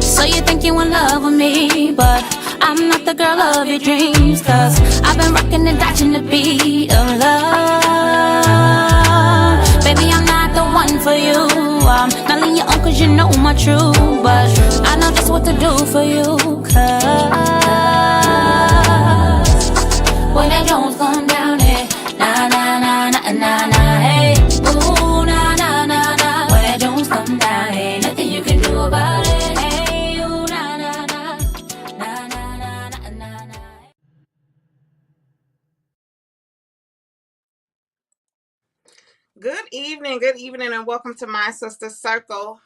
So you think you in love with me, but I'm not the girl of your dreams. Cause I've been rocking and dodging the beat of love. Baby, I'm not the one for you. I'm not letting you on cause you know my truth. But I know just what to do for you. Cause when that Jones come down, eh, na na na na na na, hey, ooh, na na na na. When that Jones come down, ain't nothing you can do about it, hey, ooh, na na na na na na na na na. Good evening, and welcome to My Sister Circle.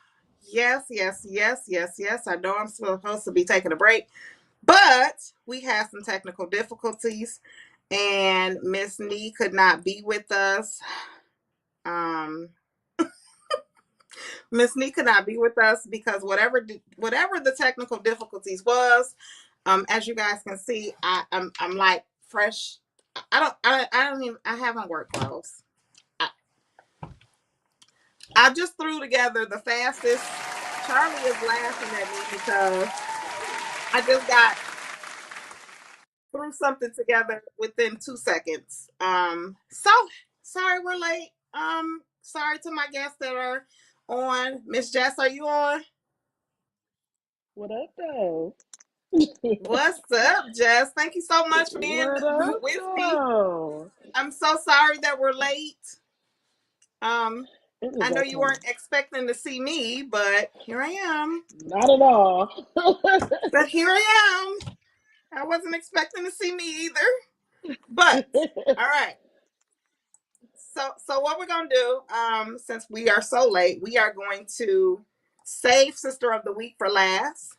Yes. I know I'm supposed to be taking a break, but we had some technical difficulties, and Miss Nee could not be with us. Miss Nee could not be with us because whatever the technical difficulties was, as you guys can see, I'm like fresh. I haven't work clothes. I just threw together the fastest. Charlie is laughing at me because I just got threw something together within 2 seconds. So sorry we're late. Sorry to my guests that are on. Miss Jess, are you on? What up, though? What's up, Jess? Thank you so much for being What up, with me. though? I'm so sorry that we're late. Um, It I is know you okay. weren't expecting to see me, but here I am. Not at all. But here I am. I wasn't expecting to see me either. But all right. So what we're gonna do, since we are so late, we are going to save Sister of the Week for last.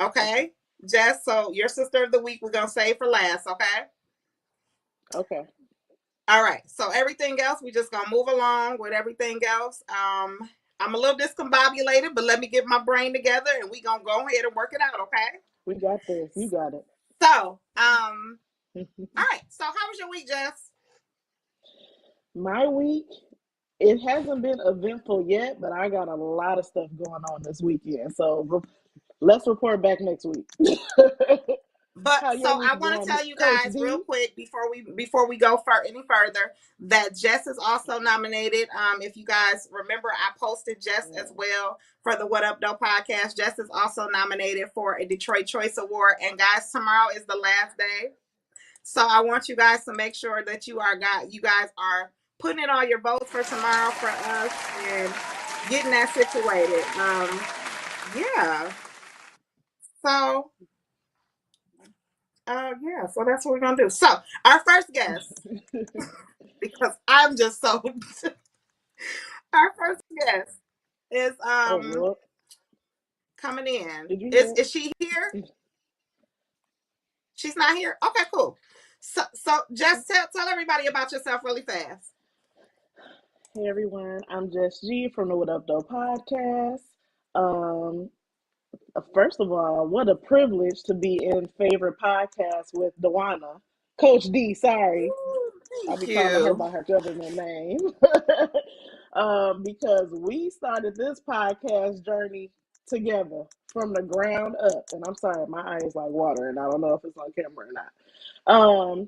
Okay. Okay, Jess. So your Sister of the Week we're gonna save for last. Okay. Okay. All right. So everything else we just gonna move along with everything else. I'm a little discombobulated, but let me get my brain together and we gonna go ahead and work it out. Okay. We got this. You got it. So all right. So how was your week, Jess? My week, it hasn't been eventful yet, but I got a lot of stuff going on this weekend. So let's report back next week. But How so your week I want to going, tell you Coach guys real D? quick before we go any further that Jess is also nominated. If you guys remember, I posted Jess as well for the What Up Doe podcast. Jess is also nominated for a Detroit Choice Award. And guys, tomorrow is the last day, so I want you guys to make sure that you guys are putting in all your votes for tomorrow for us and getting that situated. Yeah. So yeah, so that's what we're gonna do. So our first guest, because I'm just so our first guest is Oh, Lord. coming in. Did you Is she here? hear? She's not here. Okay, cool. So just tell everybody about yourself really fast. Hey, everyone. I'm Jess G from the What Up Doe podcast. Um, First of all, what a privilege to be in favorite podcast with Dewana. Coach D, sorry. Ooh, I'll thank be calling her you. by her government name. Because we started this podcast journey together from the ground up. And I'm sorry, my eye is like water, and I don't know if it's on camera or not.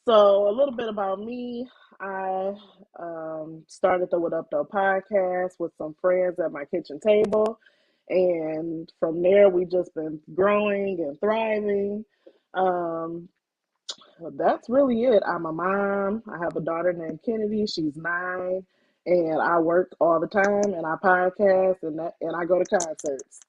So a little bit about me. I started the What Up Though podcast with some friends at my kitchen table. And from there, we just been growing and thriving. Um, that's really it. I'm a mom. I have a daughter named Kennedy. She's 9, and I work all the time, and I podcast, and I go to concerts.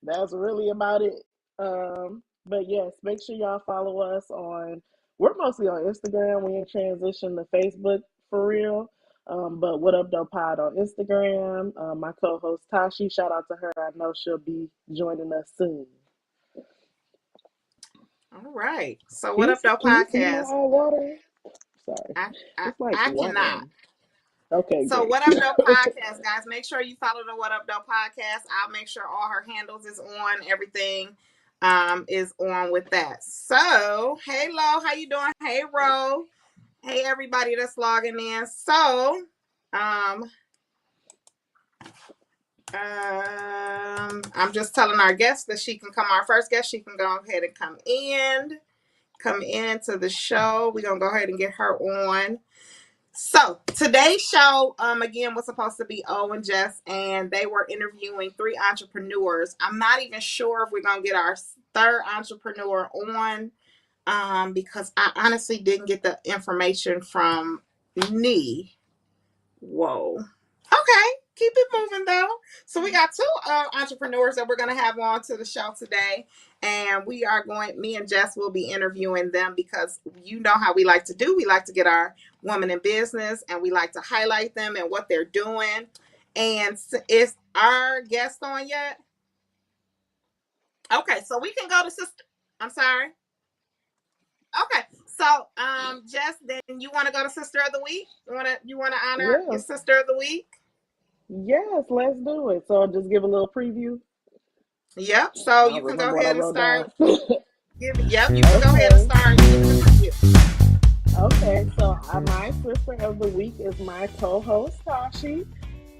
That's really about it. But yes, make sure y'all follow us on. We're mostly on Instagram. We in transition to Facebook for real. But What Up Though Pod on Instagram. My co-host Tashi, shout out to her. I know she'll be joining us soon. All right. So Can what you up, though can you see my podcast? eye water? Sorry, I I, it's like I cannot. watering. Okay, So great. what up, though podcast, guys? Make sure you follow the What Up, Though podcast. I'll make sure all her handles is on. Everything is on with that. So hey Lo, how you doing? Hey Ro. Hey, everybody that's logging in. So, I'm just telling our guest that she can come. Our first guest, she can go ahead and come into the show. We're gonna go ahead and get her on. So today's show, again, was supposed to be O and Jess, and they were interviewing 3 entrepreneurs. I'm not even sure if we're gonna get our third entrepreneur on, because I honestly didn't get the information from Nee. Whoa. Okay, keep it moving though. So we got 2 entrepreneurs that we're going to have on to the show today, and me and Jess will be interviewing them because you know how we like to do. We like to get our women in business, and we like to highlight them and what they're doing. And is our guest on yet? Okay, so we can go to sister. I'm sorry. Okay, so Jess, then you want to go to Sister of the Week? You want to honor Yeah. your Sister of the Week? Yes, let's do it. So I'll just give a little preview. Yep. So I you don't can go remember what I ahead and wrote start. down. Yep. You can go ahead and start giving the preview. Okay, so my sister of the week is my co-host Tashi.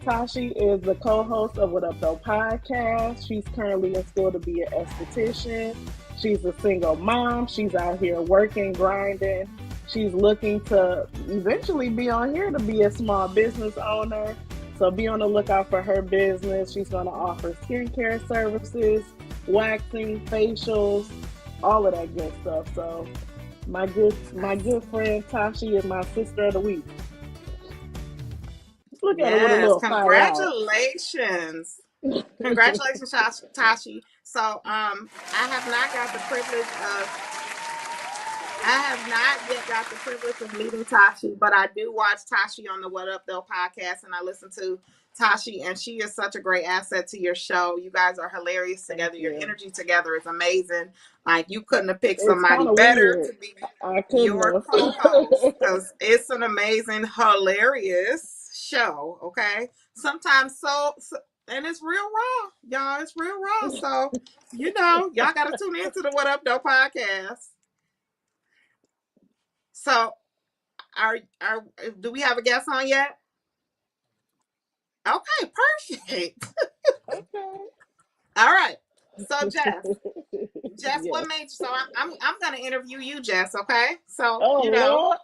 Tashi is the co-host of What Up Though podcast. She's currently in school to be an esthetician. She's a single mom. She's out here working, grinding. She's looking to eventually be on here to be a small business owner. So be on the lookout for her business. She's going to offer skincare services, waxing, facials, all of that good stuff. So my good friend Tashi is my sister of the week. Look at her with a Yes. little fire out. Congratulations, Tashi. So I have not got the privilege of I have not yet got the privilege of meeting Tashi, but I do watch Tashi on the What Up Though podcast, and I listen to Tashi, and she is such a great asset to your show. You guys are hilarious together. Your energy together is amazing. Like, you couldn't have picked somebody better weird. to be I couldn't your have. co-host, because it's an amazing, hilarious show. Okay, sometimes and it's real raw, y'all. It's real raw. So y'all got to tune into the What Up Though podcast. So, do we have a guest on yet? Okay, perfect. Okay. All right. So, Jess, Yes. what made you? So, I'm gonna interview you, Jess. Okay. So, Lord.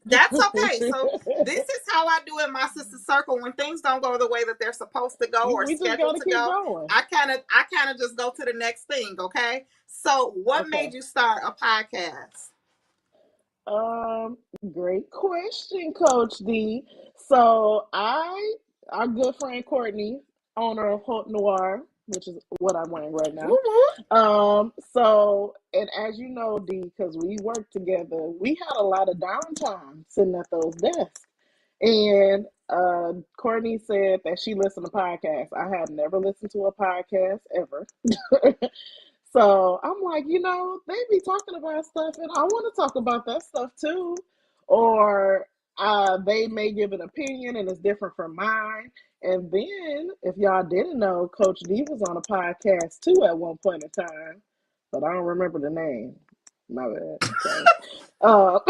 that's okay. So, this is how I do in my sister circle when things don't go the way that they're supposed to go or We just scheduled gotta to keep go. going. I kind of just go to the next thing. Okay. So, what made you start a podcast? Great question, Coach D. So our good friend Courtney, owner of Haute Noir, which is what I'm wearing right now. So, and as you know, D, because we worked together, we had a lot of downtime sitting at those desks. And Courtney said that she listened to podcasts. I had never listened to a podcast ever. So I'm like, they be talking about stuff, and I want to talk about that stuff too. Or they may give an opinion, and it's different from mine. And then, if y'all didn't know, Coach D was on a podcast too at one point in time, but I don't remember the name. My bad. So,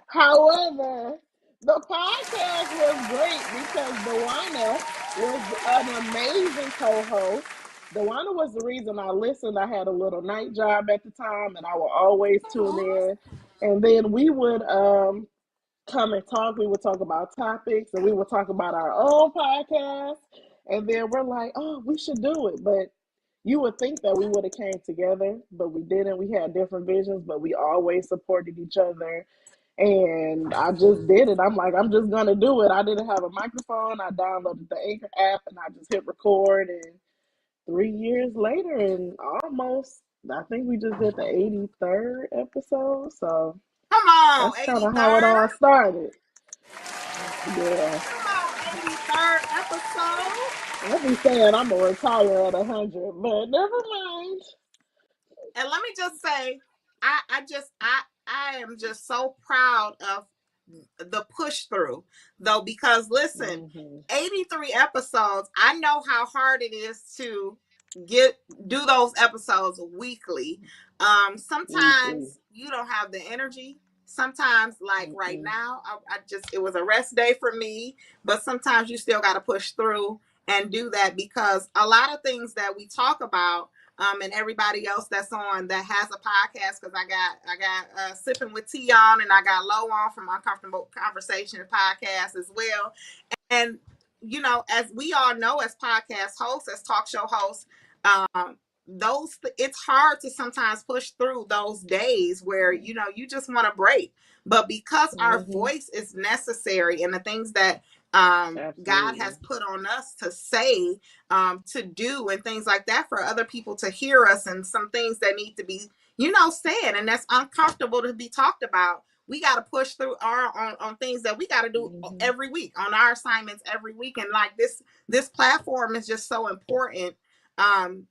however, the podcast was great because Dewana was an amazing co-host. Dewana was the reason I listened. I had a little night job at the time, and I would always tune in. And then we would come and talk. We would talk about topics, and we would talk about our own podcast. And then we're like, oh, we should do it. But you would think that we would have came together, but we didn't. We had different visions, but we always supported each other. And I just did it. I'm like, I'm just gonna do it. I didn't have a microphone. I downloaded the Anchor app and I just hit record. And 3 years later, and almost, I think we just did the 83rd episode. So Come on, that's kind of how it all started. Yeah. Come on, 83rd episode. I'll be saying I'm gonna retire at 100, but never mind. And let me just say, I am just so proud of the push through, though, because listen, 83 episodes. I know how hard it is to do those episodes weekly. Weekly. Sometimes you don't have the energy. Sometimes, like right Mm-mm. now, it was a rest day for me, but sometimes you still got to push through and do that, because a lot of things that we talk about, and everybody else that's on that has a podcast, because I got Sipping with T on, and I got Low on from Uncomfortable Conversation podcast as well. And as we all know, as podcast hosts, as talk show hosts, it's hard to sometimes push through those days where you just want to break. But because our Mm-hmm. voice is necessary, and the things that God Absolutely. has put on us to say, to do, and things like that, for other people to hear us, and some things that need to be said, and that's uncomfortable to be talked about, we got to push through on things that we got to do Mm-hmm. every week, on our assignments every week. And like this platform is just so important. And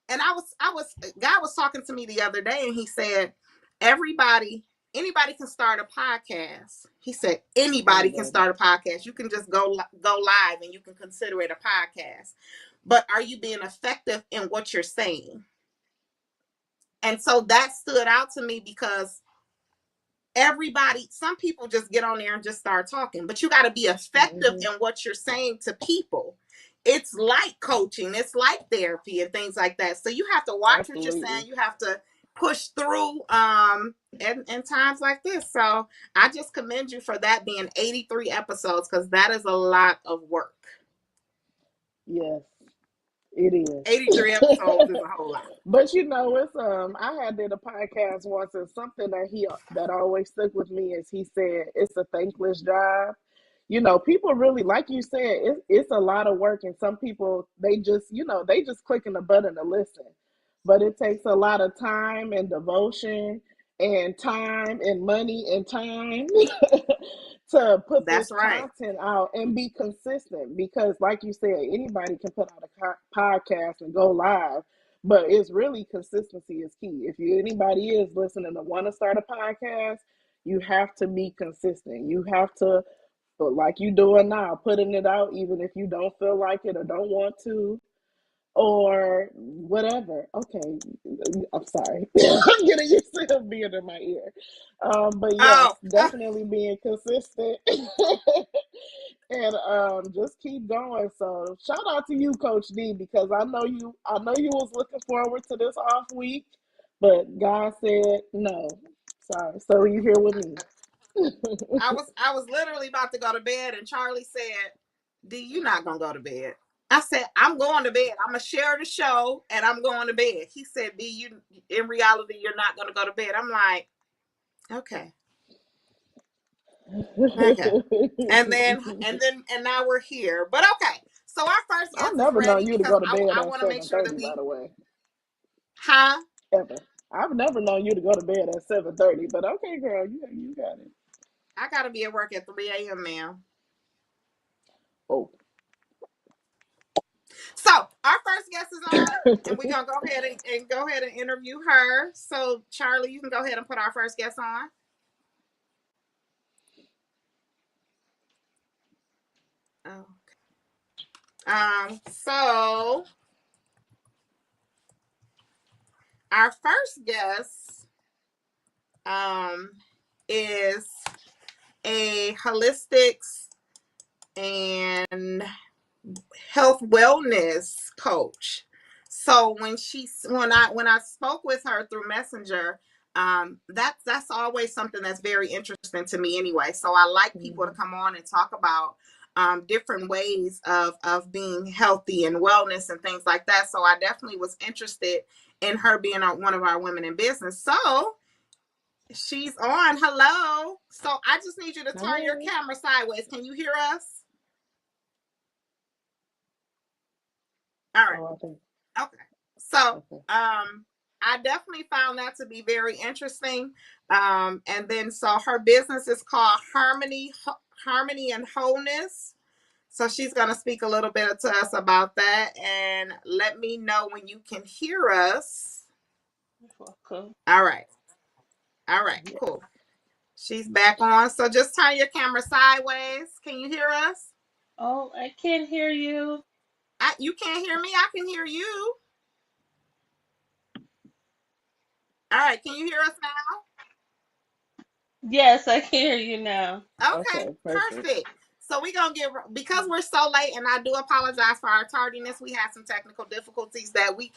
God was talking to me the other day, and he said, anybody can start a podcast. He said anybody can Anybody. start a podcast. You can just go live, and you can consider it a podcast. But are you being effective in what you're saying? And so that stood out to me, because some people just get on there and just start talking, but you got to be effective Mm-hmm. in what you're saying to people. It's like coaching, it's like therapy and things like that. So you have to watch what you're Absolutely. saying. You have to push through in times like this. So I just commend you for that, being 83 episodes, because that is a lot of work. Yes, it is. 83 episodes is a whole lot. But it's I had did a podcast once, and something that always stuck with me is he said it's a thankless job. People really, like you said, it's a lot of work, and some people they just clicking the button to listen, but it takes a lot of time and devotion and time and money and time to put That's this right. content out and be consistent, because like you said, anybody can put out a podcast and go live, but it's really consistency is key. If anybody is listening to want to start a podcast, you have to be consistent. You have to, but like you doing now, putting it out even if you don't feel like it or don't want to or whatever. Okay, I'm sorry. I'm getting used to him being in my ear. But yes, Oh, definitely being consistent and just keep going. So shout out to you, Coach D, because I know you was looking forward to this off week, but God said no. Sorry. So you here with me. I was literally about to go to bed, and Charlie said, D, you not gonna go to bed. I said, I'm going to bed. I'm gonna share the show, and I'm going to bed. He said, D, you in reality, you're not gonna go to bed. I'm like, okay. Okay. And now we're here. But okay. So our first I've guest is never known ready, you to because go to bed I at want to make sure that 7:30. By we the way, huh? ever. I've never known you to go to bed at 7:30. But okay, girl, you got it. I gotta be at work at 3 a.m., ma'am. Oh. So our first guest is on, and we're gonna go ahead and interview her. So Charlie, you can go ahead and put our first guest on. Oh. So our first guest is a holistics and health wellness coach. So when I spoke with her through Messenger, that's always something that's very interesting to me anyway. So I like people to come on and talk about different ways of being healthy and wellness and things like that. So I definitely was interested in her being one of our women in business. So she's on. Hello. So I just need you to turn your camera sideways. Can you hear us? All right. Okay. So, I definitely found that to be very interesting. And then so her business is called Harmony and Wholeness. So she's going to speak a little bit to us about that, and let me know when you can hear us. Okay. All right. Cool. She's back on. So just turn your camera sideways. Can you hear us? Oh, I can't hear you. You can't hear me. I can hear you. All right, can you hear us now? Yes, I can hear you now. Okay, Okay, perfect. perfect. So we're gonna get, because we're so late, and I do apologize for our tardiness. We had some technical difficulties that we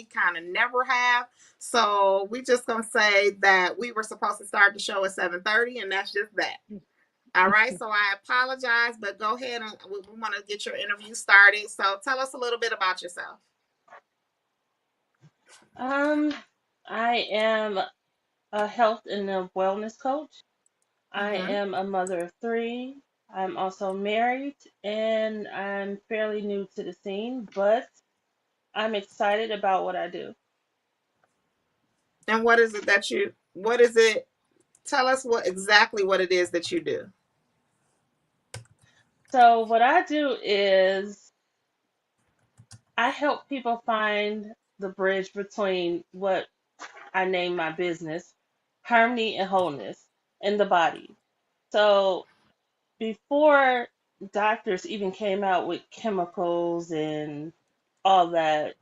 kind of never have. So we just gonna say that we were supposed to start the show at 7:30, and that's just that. All right. So I apologize, but go ahead, and we want to get your interview started. So tell us a little bit about yourself. Um, I am a health and a wellness coach. I Mm-hmm. am a mother of three. I'm also married and I'm fairly new to the scene, but I'm excited about what I do. And what is it that you? What is it? Tell us what it is that you do. So, what I do is I help people find the bridge between what I name my business, harmony and wholeness in the body. So, before doctors even came out with chemicals and all that,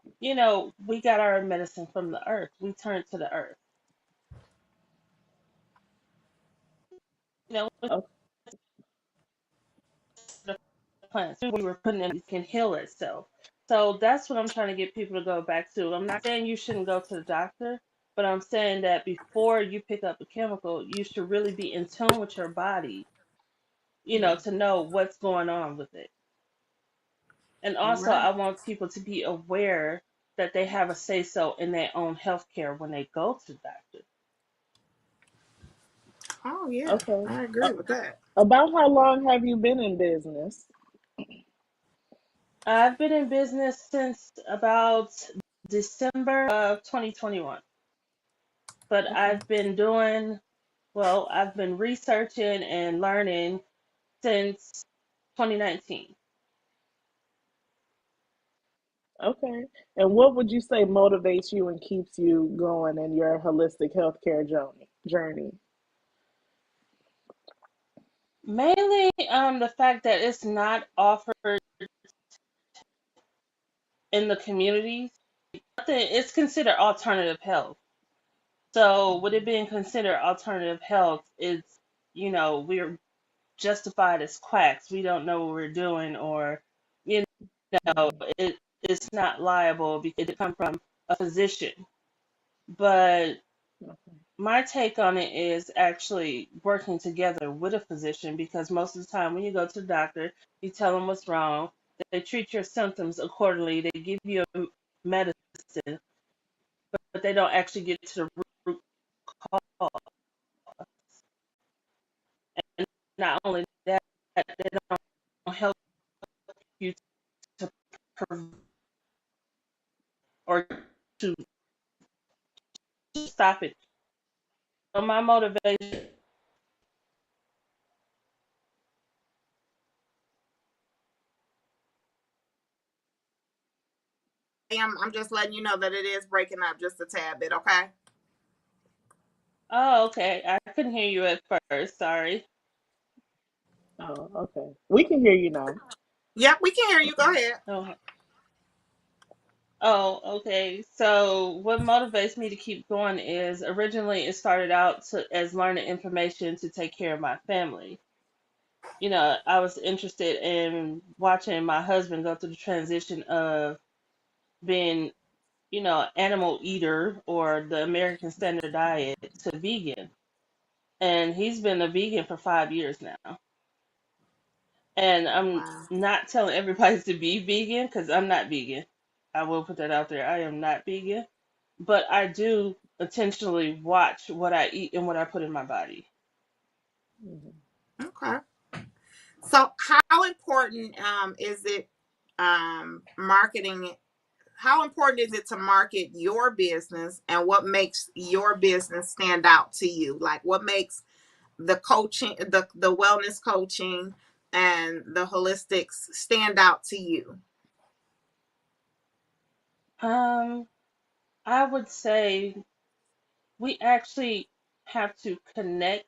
we got our medicine from the earth. We turned to the earth. With Oh, the plants we were putting in can heal itself. So that's what I'm trying to get people to go back to. I'm not saying you shouldn't go to the doctor, but I'm saying that before you pick up a chemical, you should really be in tune with your body, to know what's going on with it. And also, Right. I want people to be aware that they have a say so in their own health care when they go to the doctor. Oh yeah, okay. I Uh, agree with that. about how long have you been in business? I've been in business since about December of 2021, but Okay. I've been researching and learning since 2019. Okay. And what would you say motivates you and keeps you going in your holistic healthcare journey? Mainly the fact that it's not offered in the communities. It's considered alternative health. So with it being considered alternative health, we're justified as quacks. We don't know what we're doing, or you know, Mhm. it's not liable because it comes from a physician. But Okay. my take on it is actually working together with a physician, because most of the time when you go to the doctor, you tell them what's wrong. They treat your symptoms accordingly. They give you a medicine, but they don't actually get to the root cause. And not only that, they don't help you to prevent or to stop it. So my motivation, I'm just letting you know that it is breaking up just a tad bit. Okay. oh, okay, I couldn't hear you at first, sorry. Oh, okay. We can hear you now. Yep, we can hear you. Go ahead. Oh, oh, okay. So what motivates me to keep going is originally it started out as learning information to take care of my family. I was interested in watching my husband go through the transition of being, animal eater or the American standard diet to vegan. And he's been a vegan for 5 years now. And I'm Wow. not telling everybody to be vegan because I'm not vegan. I will put that out there. I am not vegan, but I do intentionally watch what I eat and what I put in my body. Mhm. Okay. So how important is it marketing? How important is it to market your business, and what makes your business stand out to you? Like what makes the coaching, the wellness coaching and the holistics stand out to you? Um, I would say we actually have to connect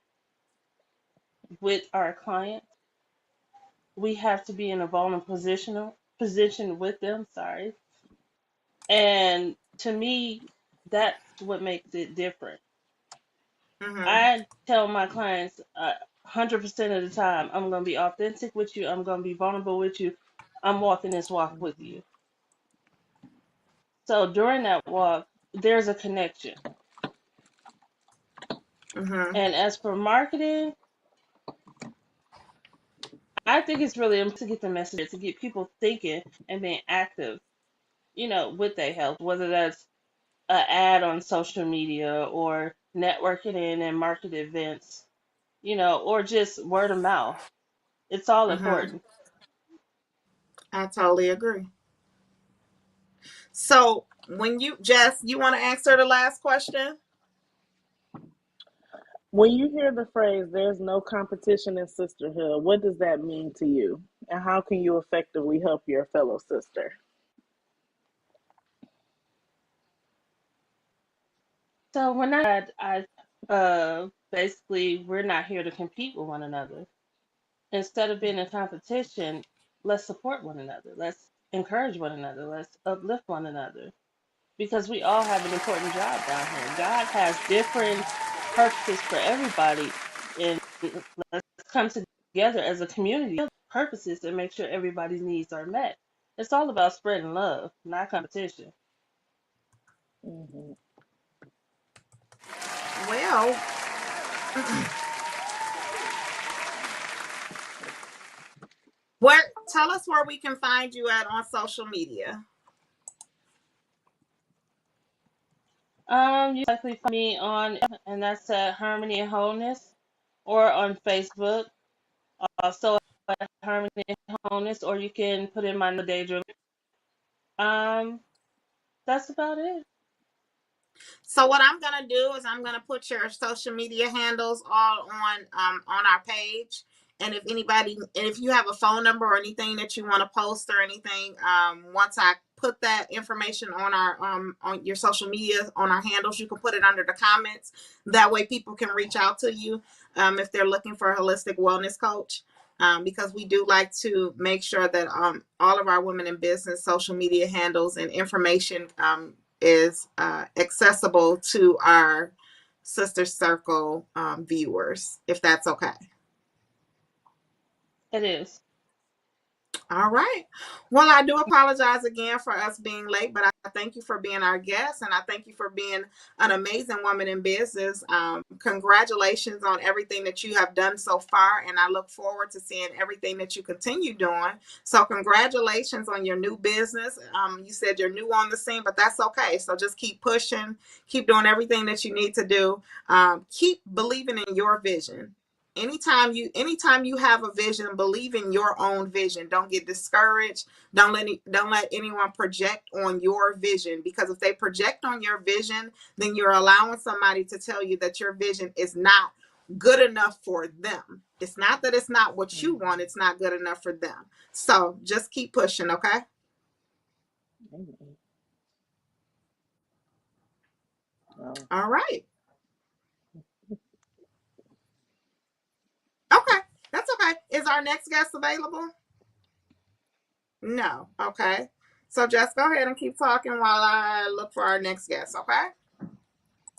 with our clients. We have to be in a vulnerable position with them. Sorry, and to me, That's what makes it different. Mm-hmm. I tell my clients 100% of the time, I'm going to be authentic with you. I'm going to be vulnerable with you. I'm walking this walk with you. So during that walk, there's a connection. Mm-hmm. And as for marketing, I think it's really important to get the message, to get people thinking and being active, with their health, whether that's an ad on social media or networking in and market events, or just word of mouth. It's all Mm-hmm. important. I totally agree. So when Jess, you want to answer the last question? When you hear the phrase, there's no competition in sisterhood, what does that mean to you? And how can you effectively help your fellow sister? So when I basically, we're not here to compete with one another. Instead of being in competition, let's support one another. Let's encourage one another. Let's uplift one another, because we all have an important job down here. God has different purposes for everybody, and let's come together as a community of purposes and make sure everybody's needs are met. It's all about spreading love, not competition. Mm-hmm. Well, tell us where we can find you at on social media. You likely find me on, and that's at Harmony and Wholeness, or on Facebook, also at Harmony and Wholeness, or you can put in my No Daydream. Um, that's about it. So what I'm gonna do is I'm gonna put your social media handles all on our page. And if you have a phone number or anything that you want to post or anything, once I put that information on our on your social media on our handles, you can put it under the comments. That way, people can reach out to you if they're looking for a holistic wellness coach. Because we do like to make sure that all of our women in business social media handles and information is accessible to our Sister Circle viewers, if that's okay. It is. All right. Well, I do apologize again for us being late, but I thank you for being our guest and I thank you for being an amazing woman in business. Congratulations on everything that you have done so far, and I look forward to seeing everything that you continue doing. So, congratulations on your new business. You said you're new on the scene, but that's okay. So, just keep pushing, keep doing everything that you need to do. Keep believing in your vision. Anytime you have a vision, believe in your own vision. Don't get discouraged. Don't let anyone project on your vision, because if they project on your vision, then you're allowing somebody to tell you that your vision is not good enough for them. It's not that it's not what you want, it's not good enough for them. So just keep pushing, okay? Mm-hmm. Oh. All right. Okay. That's okay. Is our next guest available? No. Okay. So just go ahead and keep talking while I look for our next guest, okay?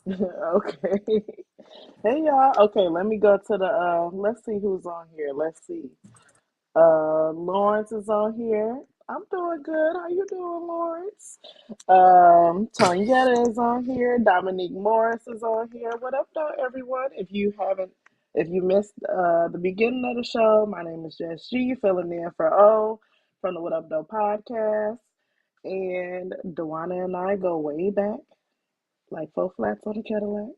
Okay. Hey y'all. Okay, let me go to the let's see who's on here. Let's see. Lawrence is on here. I'm doing good. How you doing, Lawrence? Tonyetta is on here. Dominique Morris is on here. What up, though, everyone? If you missed the beginning of the show, my name is Jess G, filling in for O from the What Up, Though podcast. And Dewana and I go way back, like four flats on a Cadillac.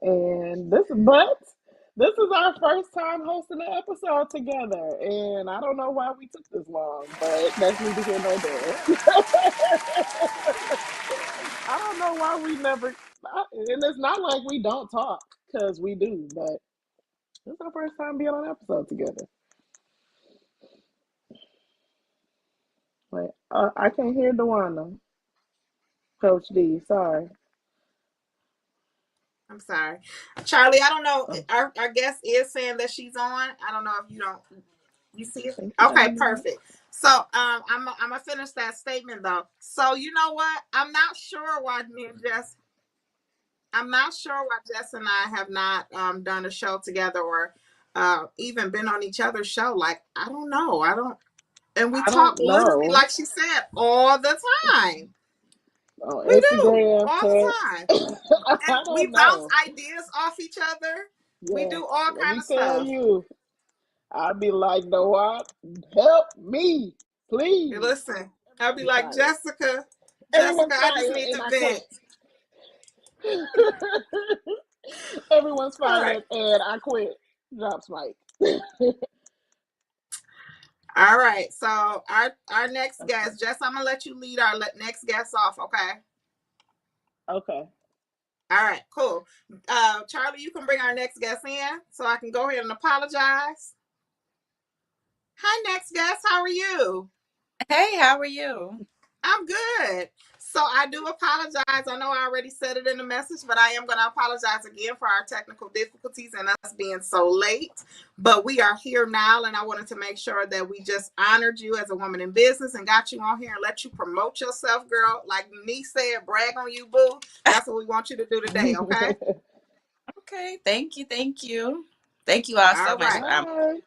And this is our first time hosting an episode together. And I don't know why we took this long, but that's neither here nor there. I don't know why we never, and it's not like we don't talk, because we do, but this is our first time being on an episode together. Like, I can't hear Dewana. Coach D, sorry. I'm sorry. Charlie, I don't know. Oh, Our guest is saying that she's on. I don't know if you see I it? think she got a Okay, minute. perfect. So I'm gonna finish that statement though. So you know what? I'm not sure why me and Jess I'm not sure why Jess and I have not done a show together or even been on each other's show. Like, I don't know. I don't. And we I talk don't literally, know. like she said, all the time. On We do Instagram, all the text. time, and I we don't bounce know. ideas off each other. We Yeah, do all let kind me of tell stuff. you, I'd be like, no, what? Help me, Hey, please. listen, I'll be Everyone's like, silent. Jessica, Everyone's I just silent, need and to I vent. quit. Everyone's All right. silent, and I quit. Drops mic. All right. So our next Okay. guest, Jess, I'm gonna let you lead our next guest off, okay? Okay. All right, cool. Charlie, you can bring our next guest in so I can go ahead and apologize. Hi, next guest. How are you? Hey, how are you? I'm good. So I do apologize. I know I already said it in the message, but I am going to apologize again for our technical difficulties and us being so late. But we are here now, and I wanted to make sure that we just honored you as a woman in business and got you on here and let you promote yourself, girl. Like me said, brag on you, boo. That's what we want you to do today, okay? Okay, thank you, thank you. Thank you all so All much. right. All right.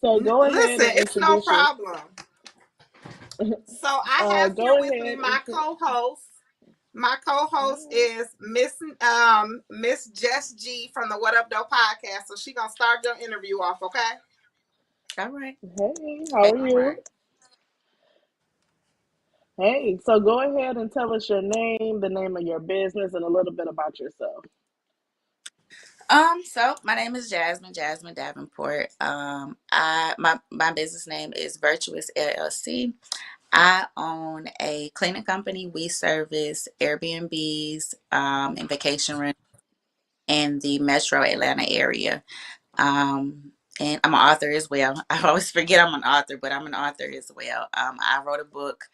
So go ahead Listen, and it's no introduce your. problem. So I have here Go with me ahead. my co-host. My co-host All is Miss Jess G from the What Up Doe podcast. So she gonna start your interview off, okay? All right. right. Hey, how Okay. are All you? right. Hey, so go ahead and tell us your name, the name of your business, and a little bit about yourself. So my name is Jasmine Davenport. My business name is Virtuous LLC. I own a cleaning company. We service Airbnbs, and vacation rent in the metro Atlanta area. Um, and I'm an author as well. I always forget I'm an author, but I'm an author as well. I wrote a book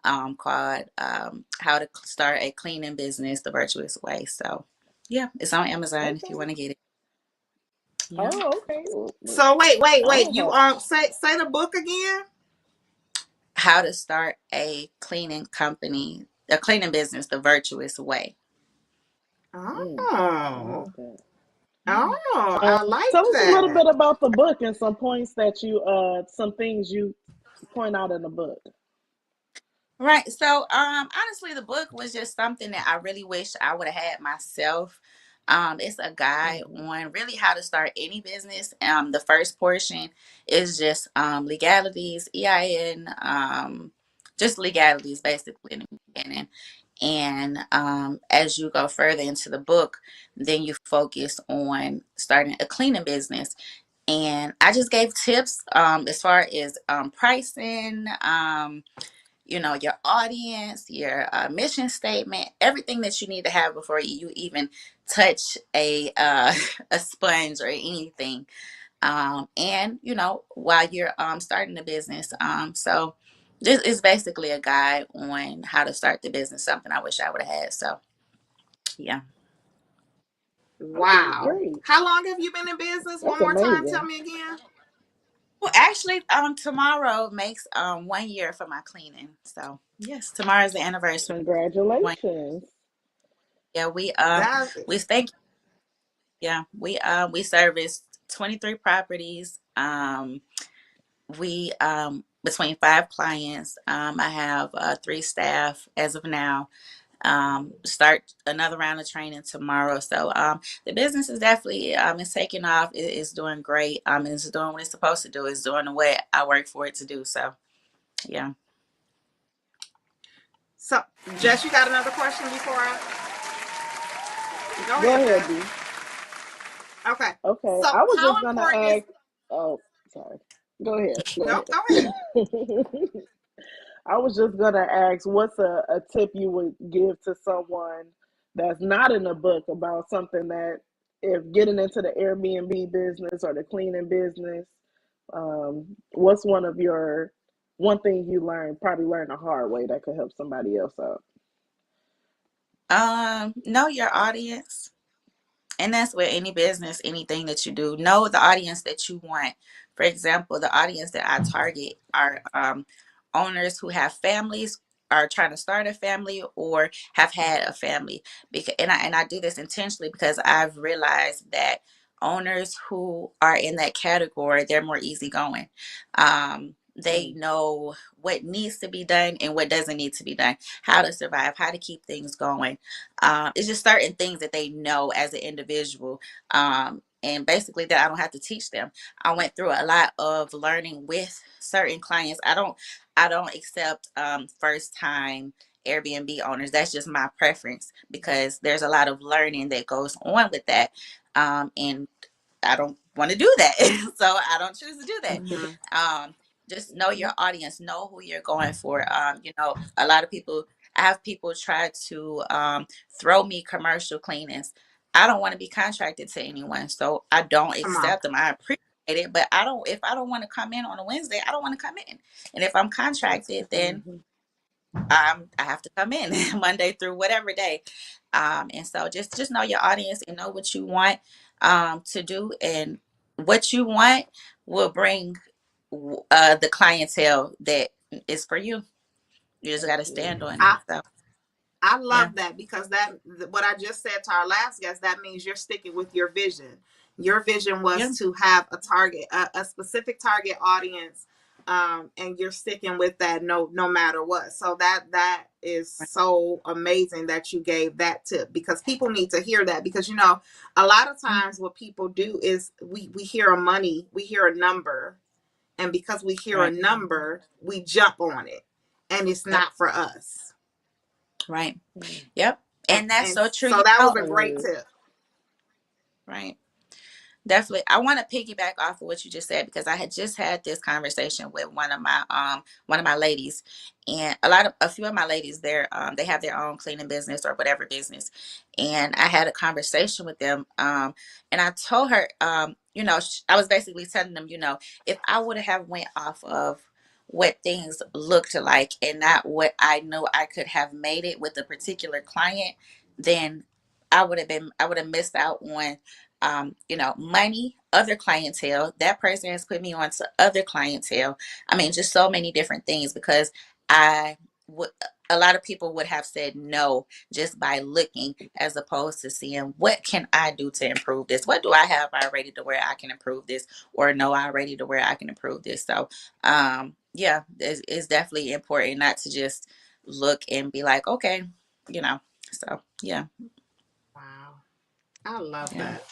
called How to Start a Cleaning Business the Virtuous Way. So, yeah, it's on Amazon if you Okay. want to get it. Yeah. Oh, okay. So wait. I You have. say the book again? How to Start a Cleaning Company, a cleaning business the virtuous way. I Oh, like that. Yeah. I like Tell us a little that. bit about the book and some points that you, some things you point out in the book. Right. So, honestly, the book was just something that I really wish I would have had myself. It's a guide Mm-hmm. on really how to start any business. The first portion is just legalities, EIN, just legalities basically in the beginning. And as you go further into the book, then you focus on starting a cleaning business. And I just gave tips as far as pricing. Your audience, your mission statement, everything that you need to have before you even touch a a sponge or anything. And while you're starting the business, so this is basically a guide on how to start the business. Something I wish I would have had. So yeah. Okay, Wow. great. How long have you been in business? One That's more time, tell amazing. me again. Well, actually, tomorrow makes 1 year for my cleaning. So yes, tomorrow is the anniversary. One. Congratulations. Yeah, That we thank. Yeah, we service 23 properties. We between 5 clients. I have 3 staff as of now. Start another round of training tomorrow. So the business is definitely it's taking off. It's doing great. It's doing what it's supposed to do. It's doing the way I work for it to do. So yeah. so Jess, you got another question before I go Go ahead, ahead, Jess. D. Okay. Okay, So I was how just gonna important is ask. Oh, sorry. Go ahead. Go no, go ahead. ahead. I was just gonna ask, what's a tip you would give to someone that's not in the book about something that, if getting into the Airbnb business or the cleaning business, what's one thing you learned, probably learned the hard way that could help somebody else out? Know your audience. And that's with any business, anything that you do. Know the audience that you want. For example, the audience that I target are owners who have families are trying to start a family or have had a family. Because and I do this intentionally because I've realized that owners who are in that category, they're more easygoing. They Mm, know what needs to be done and what doesn't need to be done, how to survive, how to keep things going. It's just certain things that they know as an individual. And basically that I don't have to teach them. I went through a lot of learning with certain clients. I don't accept first time Airbnb owners. That's just my preference because there's a lot of learning that goes on with that. And I don't want to do that. So I don't choose to do that. Mm-hmm. Um, just know your audience, know who you're going for. A lot of people, I have people try to throw me commercial cleanings. I don't want to be contracted to anyone, so I don't Come on. accept them. I appreciate it, but I don't. If I don't want to come in on a Wednesday, I don't want to come in. And if I'm That's contracted, then mhm. I have to come in Monday through whatever day. And so just know your audience and know what you want to do, and what you want will bring the clientele that is for you. You just got to stand Absolutely. on it. So I yeah, love that because what I just said to our last guest, that means you're sticking with your vision. Your vision yeah, was to have a target, a specific target audience, and you're sticking with that no matter what. So that is right, so amazing that you gave that tip because people need to hear that because a lot of mm, times what people do is we hear we hear a number, and because we hear a right, Mhm, number, we jump on it, and it's yep, not for us. right, mm. yep. And that's And so true. so that was a great Agreed. tip. Right. Definitely. I want to piggyback off of what you just said because I had just had this conversation with one of my ladies, and a few of my ladies there, they have their own cleaning business or whatever business. And I had a conversation with them, and I told her, I was basically telling them, if I would have went off of what things looked like and not what I knew I could have made it with a particular client, then I would have missed out on money, other clientele. That person has put me on to other clientele. I mean, just so many different things because I would, a lot of people would have said no just by looking as opposed to seeing what can I do to improve this? What do I have already to where I can improve this, or know already to where I can improve this? So, yeah, it's definitely important not to just look and be like, okay, you know, so yeah, Wow. I love yeah. that.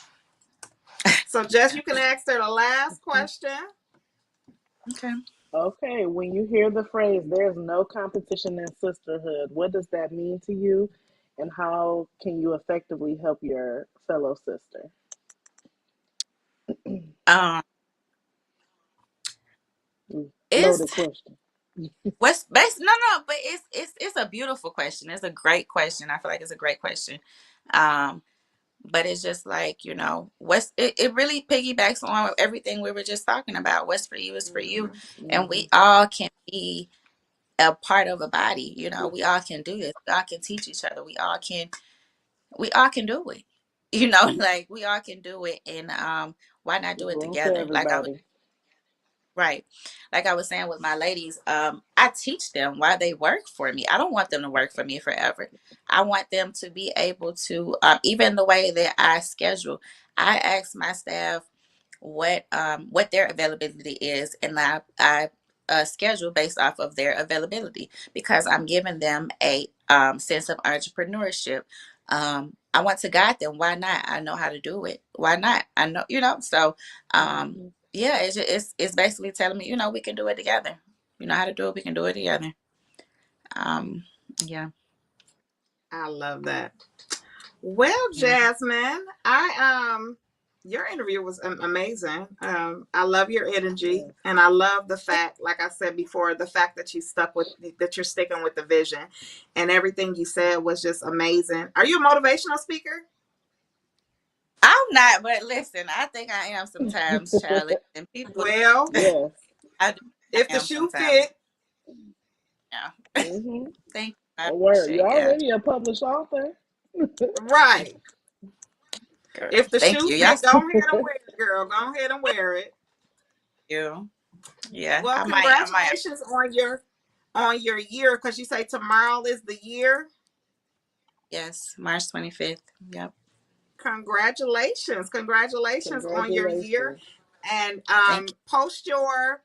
So Jess, you can ask her the last question. Okay. Okay, when you hear the phrase "there's no competition in sisterhood," what does that mean to you, and how can you effectively help your fellow sister? Um, Loaded it's question. what's best. No, but it's a beautiful question. It's a great question. I feel like it's a great question. Um, but it's just like, it really piggybacks on everything we were just talking about. What's for you is for you. Mhm, And we mhm, all can be a part of a body. We all can do this. We all can teach each other. We all can do it. Like we all can do it. And why not do there's it room for together? everybody. Right. Like I was saying with my ladies, I teach them why they work for me. I don't want them to work for me forever. I want them to be able to, even the way that I schedule, I ask my staff what their availability is, and I schedule based off of their availability because I'm giving them a sense of entrepreneurship. I want to guide them. Why not? I know how to do it. Why not? I know, so Mhm. yeah, it's basically telling me, we can do it together. You know how to do it, we can do it together. Um, yeah. I love that. Well, Yeah. Jasmine, your interview was amazing. I love your energy, Yes. and I love the fact, like I said before, the fact that that you're sticking with the vision, and everything you said was just amazing. Are you a motivational speaker? I'm not, but listen, I think I am sometimes, Charlie. And people, Well, Yes. I do. I if the am shoe sometimes. fit, Yeah. Hmm. Thank you. I A word. You're appreciate that. already a published author. right. Girl. If the Thank shoe you. Y'all. fit, go ahead and wear it, girl. Go ahead and wear it. You. Yeah. Well, I might. congratulations on your on your year, because you say tomorrow is the year. Yes, March 25th. Yep. Congratulations on your year. Congratulations. And Thank post your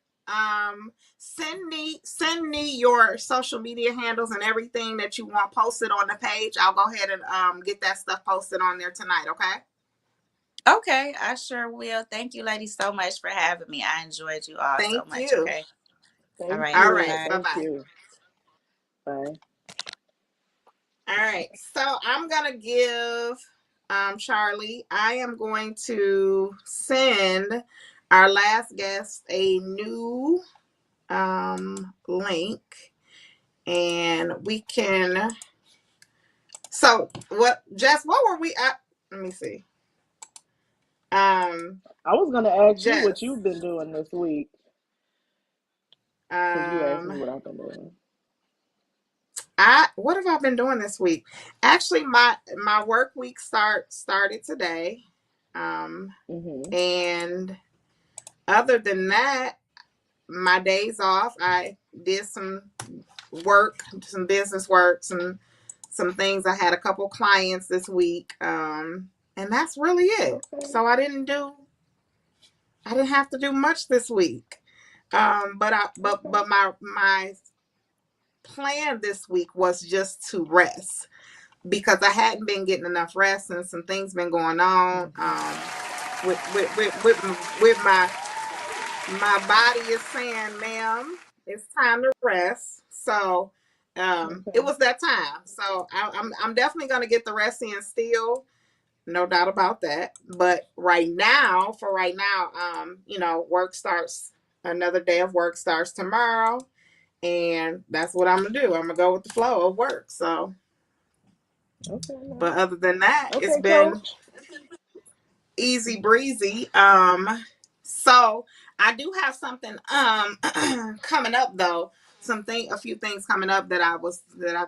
send me your social media handles and everything that you want posted on the page. I'll go ahead and get that stuff posted on there tonight. Okay. you. Okay, I sure will. Thank you, ladies, so much for having me. I enjoyed you all so Thank much. you. Okay. All Thank right. All you. right. Bye. Bye Thank bye. you. Bye. All right. So I'm gonna give Charlie. I am going to send our last guest a new link, and we can. So what, Jess? What were we at? Let me see. I was gonna ask you what Jess. you've been doing this week because you asked me what I've been doing. What have I been doing this week? Actually, my work week started today. And other than that, my days off, I did some work, some business work, some things. I had a couple clients this week. And that's really it. Okay. So I didn't have to do much this week. But my plan this week was just to rest, because I hadn't been getting enough rest, and some things been going on with my body is saying, ma'am, it's time to rest. So it was that time. So I'm definitely gonna get the rest in still, no doubt about that. But right now, work starts, another day of work starts tomorrow, and that's what I'm gonna do. I'm gonna go with the flow of work. So Okay. but other than that, it's Okay, been Coach. easy breezy. So I do have something coming up though. A few things coming up that I've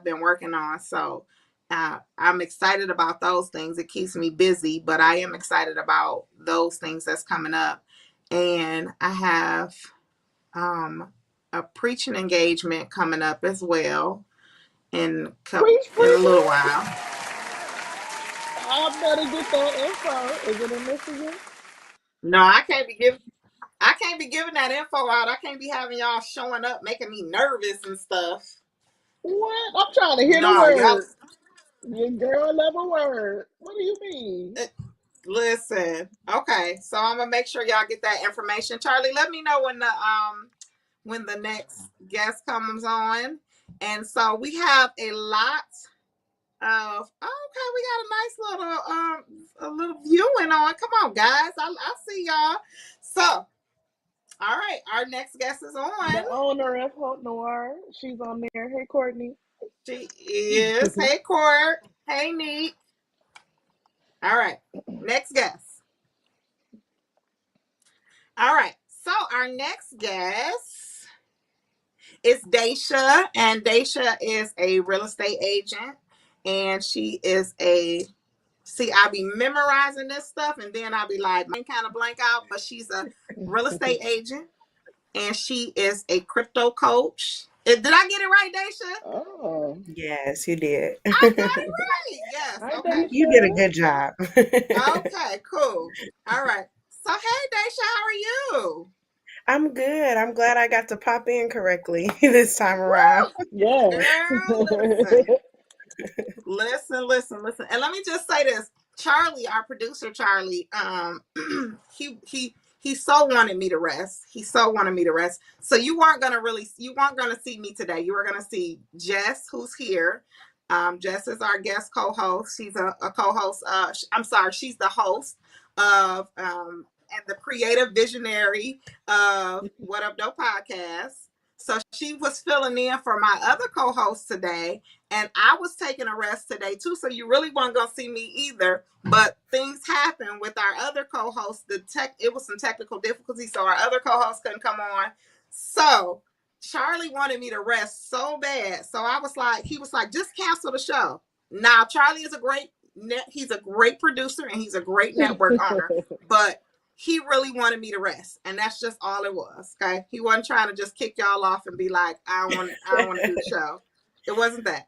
been working on. So I'm excited about those things. It keeps me busy, but I am excited about those things that's coming up. And I have a preaching engagement coming up as well in Preach, a preacher. little while. I better get that info. Is it in Michigan? No, I can't be giving that info out. I can't be having y'all showing up making me nervous and stuff. What? I'm trying to hear the No, y'all word. Your girl love a word. What do you mean? listen. Okay, so I'm gonna make sure y'all get that information. Charlie, let me know when the next guest comes on. And so we have a lot of we got a nice little viewing on. Come on, guys. I see y'all. So all right, our next guest is on. The owner of Hope Noir. She's on there. Hey, Courtney. She is. Hey, Court. Hey, Neat. All right, next guest. All right, so our next guest is Daisha, and Daisha is a real estate agent, and she is I be memorizing this stuff, and then I'll be like, kind of blank out, but she's a real estate agent, and she is a crypto coach. Did I get it right, Daisha? Oh. Yes, you did. I got it right. Yes. Hi, Okay. You did a Daisha. good job. Okay, cool. All right. So, hey, Daisha, how are you? I'm good. I'm glad I got to pop in correctly this time around. Yes. Girl, listen. And let me just say this. Charlie, our producer, Charlie, he so wanted me to rest. So you weren't gonna see me today. You were gonna see Jess, who's here. Jess is our guest co-host. She's a co-host. I'm sorry, she's the host of and the creative visionary of What Up Dope Podcast. So she was filling in for my other co-host today, and I was taking a rest today too. So you really weren't gonna see me either. But things happened with our other co-host. It was some technical difficulties, so our other co-host couldn't come on. So Charlie wanted me to rest so bad. So he was like, just cancel the show. Now Charlie is he's a great producer and he's a great network owner, but he really wanted me to rest, and that's just all it was. Okay, he wasn't trying to just kick y'all off and be like, I don't want to do the show. It wasn't that.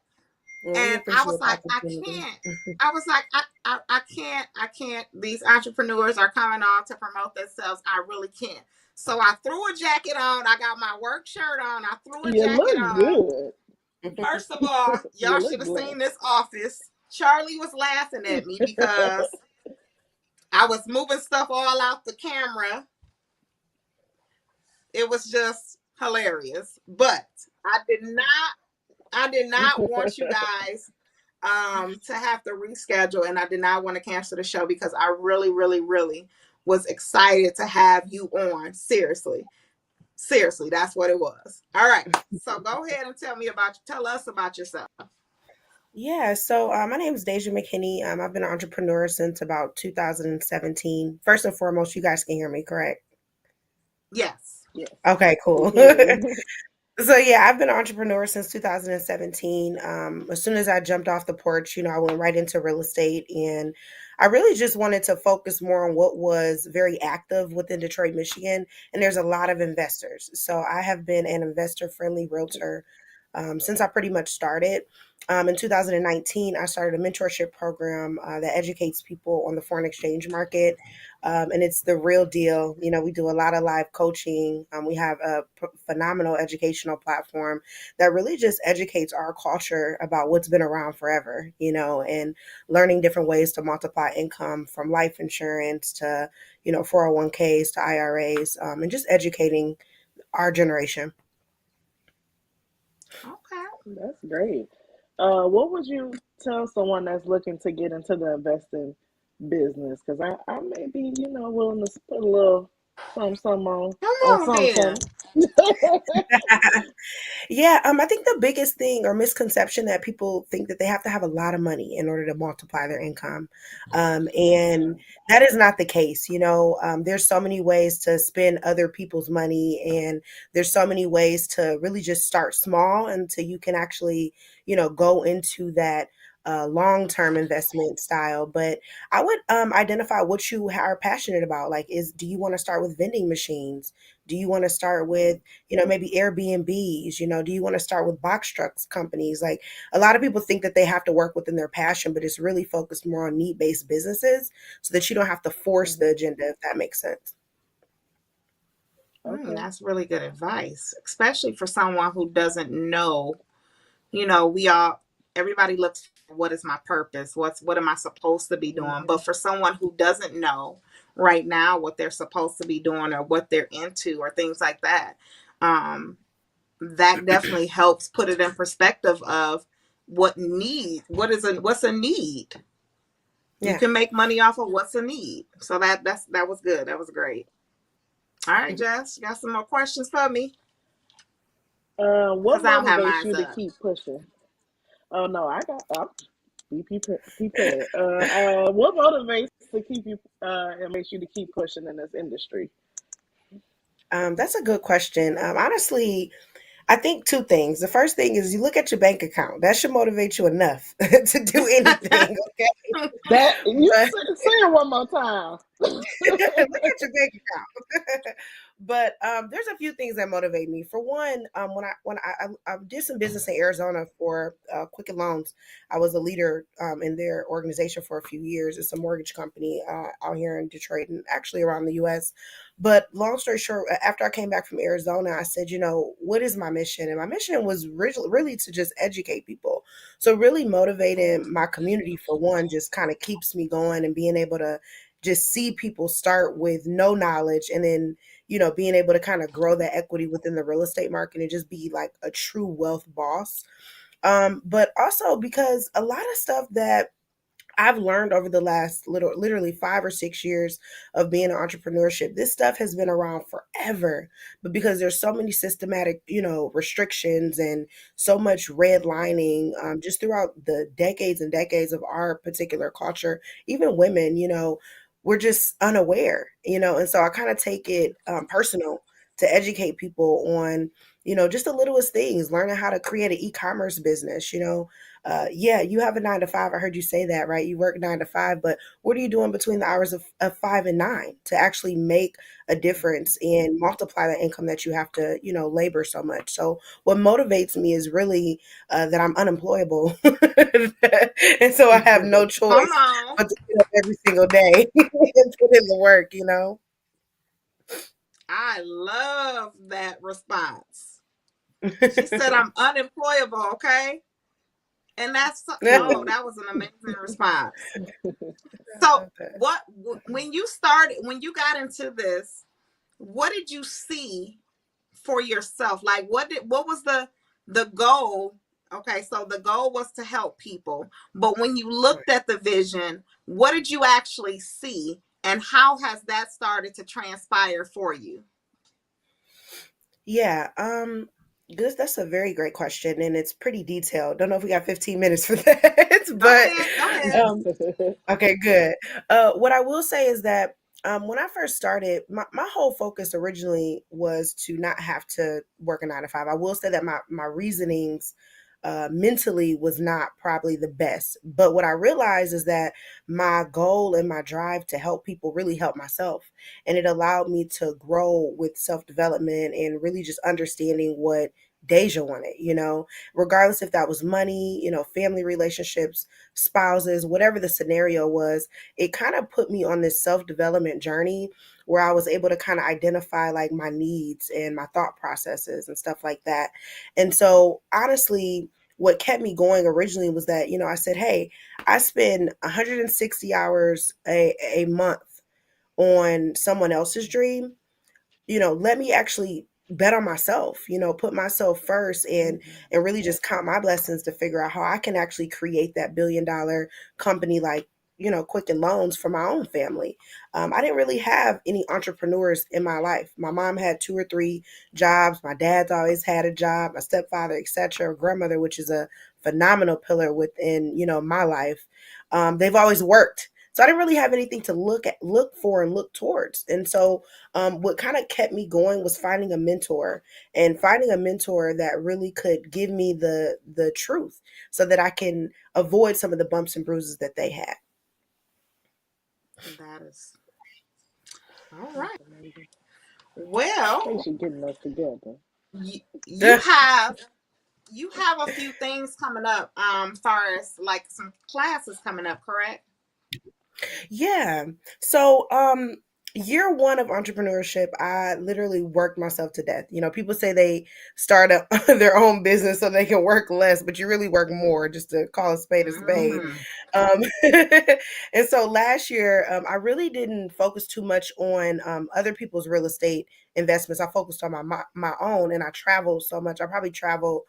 Well, we And I was appreciate the like, I opportunity. can't. I was like, I can't. These entrepreneurs are coming on to promote themselves. I really can't. So I threw a jacket on. I got my work shirt on. I threw a You jacket look on. good. First of all, You y'all look should have blessed. seen this office. Charlie was laughing at me because I was moving stuff all out the camera. It was just hilarious. But I did not want you guys to have to reschedule, and I did not want to cancel the show because I really, really, really was excited to have you on. Seriously. Seriously, that's what it was. All right. So go ahead and tell us about yourself. Yeah, so my name is Deja McKinney. I've been an entrepreneur since about 2017. First and foremost, you guys can hear me, correct? Yes. Yes. Okay, cool. Yeah. So yeah, I've been an entrepreneur since 2017. As soon as I jumped off the porch, I went right into real estate, and I really just wanted to focus more on what was very active within Detroit, Michigan. And there's a lot of investors. So I have been an investor-friendly realtor since I pretty much started. In 2019, I started a mentorship program that educates people on the foreign exchange market. And it's the real deal. We do a lot of live coaching. We have a phenomenal educational platform that really just educates our culture about what's been around forever, and learning different ways to multiply income from life insurance to, 401ks to IRAs, and just educating our generation. Okay. That's great. What would you tell someone that's looking to get into the investing business? Because I may be, willing to put a little something Come on on then. something. Yeah, I think the biggest thing or misconception that people think that they have to have a lot of money in order to multiply their income. And that is not the case. There's so many ways to spend other people's money, and there's so many ways to really just start small until you can actually, go into that long-term investment style. But I would identify what you are passionate about. Like, do you want to start with vending machines? Do you want to start with maybe Airbnbs, do you want to start with box trucks companies? Like, a lot of people think that they have to work within their passion, but it's really focused more on need-based businesses so that you don't have to force the agenda, if that makes sense. Okay. That's really good advice, especially for someone who doesn't know. Everybody looks for what is my purpose? What am I supposed to be doing? But for someone who doesn't know right now what they're supposed to be doing or what they're into or things like that, that definitely helps put it in perspective of what's a need. You Yeah. can make money off of what's a need. So that was good. That was great. All right, Jess, you got some more questions for me? What 'Cause I don't have motivates mine you to up. keep pushing? Oh no, I'm be prepared. What motivates to keep you and makes you to keep pushing in this industry? That's a good question. Honestly, I think two things. The first thing is you look at your bank account. That should motivate you enough to do anything. Okay. That you But say it one more time. look at your bank account. But there's a few things that motivate me. For one, when I did some business in Arizona for Quicken Loans, I was a leader in their organization for a few years. It's a mortgage company out here in Detroit and actually around the U.S. But long story short, after I came back from Arizona, I said, what is my mission? And my mission was really to just educate people. So really motivating my community, for one, just kind of keeps me going, and being able to just see people start with no knowledge, and then being able to kind of grow that equity within the real estate market and just be like a true wealth boss. But also because a lot of stuff that I've learned over the last literally 5 or 6 years of being in entrepreneurship, this stuff has been around forever. But because there's so many systematic, restrictions and so much redlining, just throughout the decades and decades of our particular culture, even women, we're just unaware, and so I kind of take it personal to educate people on, just the littlest things, learning how to create an e-commerce business, yeah, you have a 9 to 5. I heard you say that, right? You work 9 to 5, but what are you doing between the hours of 5 and 9 to actually make a difference and multiply the income that you have to, labor so much? So what motivates me is really that I'm unemployable. And so I have no Come choice on. but to get up every single day and put in the work. I love that response. She said, I'm unemployable, okay? And oh, that was an amazing response. So, when you got into this, what did you see for yourself? Like, what was the goal? Okay, so the goal was to help people, but when you looked at the vision, what did you actually see, and how has that started to transpire for you? Yeah, that's a very great question, and it's pretty detailed. Don't know if we got 15 minutes for that, Go but ahead, go ahead. okay, good. What I will say is that when I first started, my whole focus originally was to not have to work a 9 to 5. I will say that my reasonings mentally was not probably the best. But what I realized is that my goal and my drive to help people really helped myself. And it allowed me to grow with self development and really just understanding what Deja wanted, regardless if that was money, family relationships, spouses, whatever the scenario was. It kind of put me on this self development journey where I was able to kind of identify like my needs and my thought processes and stuff like that. And so, honestly, what kept me going originally was that, I said, hey, I spend 160 hours a month on someone else's dream. Let me actually bet on myself, put myself first and really just count my blessings to figure out how I can actually create that $1 billion company like, Quicken Loans for my own family. I didn't really have any entrepreneurs in my life. My mom had 2 or 3 jobs. My dad's always had a job, my stepfather, etc. Grandmother, which is a phenomenal pillar within, my life. They've always worked. So I didn't really have anything to look for and look towards. And so what kind of kept me going was finding a mentor and finding a mentor that really could give me the truth so that I can avoid some of the bumps and bruises that they had. That is all right. Well, They should getting us together. you have a few things coming up, far as like some classes coming up, correct? Yeah. So, year one of entrepreneurship, I literally worked myself to death. People say they start their own business so they can work less, but you really work more, just to call a spade a spade. Mm-hmm. Um, and so last year, I really didn't focus too much on other people's real estate investments. I focused on my own, and I traveled so much. I probably traveled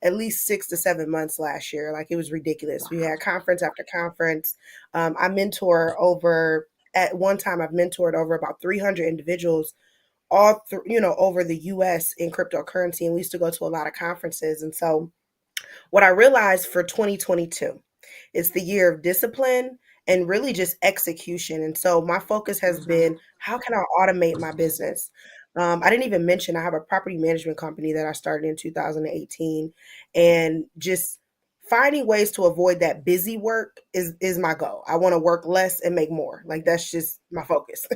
at least 6 to 7 months last year. Like, it was ridiculous. We Wow. had conference after conference. I mentor over At one time, I've mentored over about 300 individuals all through, over the US in cryptocurrency. And we used to go to a lot of conferences. And so what I realized for 2022, it's the year of discipline and really just execution. And so my focus has Mm-hmm. been, how can I automate my business? I didn't even mention I have a property management company that I started in 2018, and just finding ways to avoid that busy work is my goal. I want to work less and make more. Like, that's just my focus.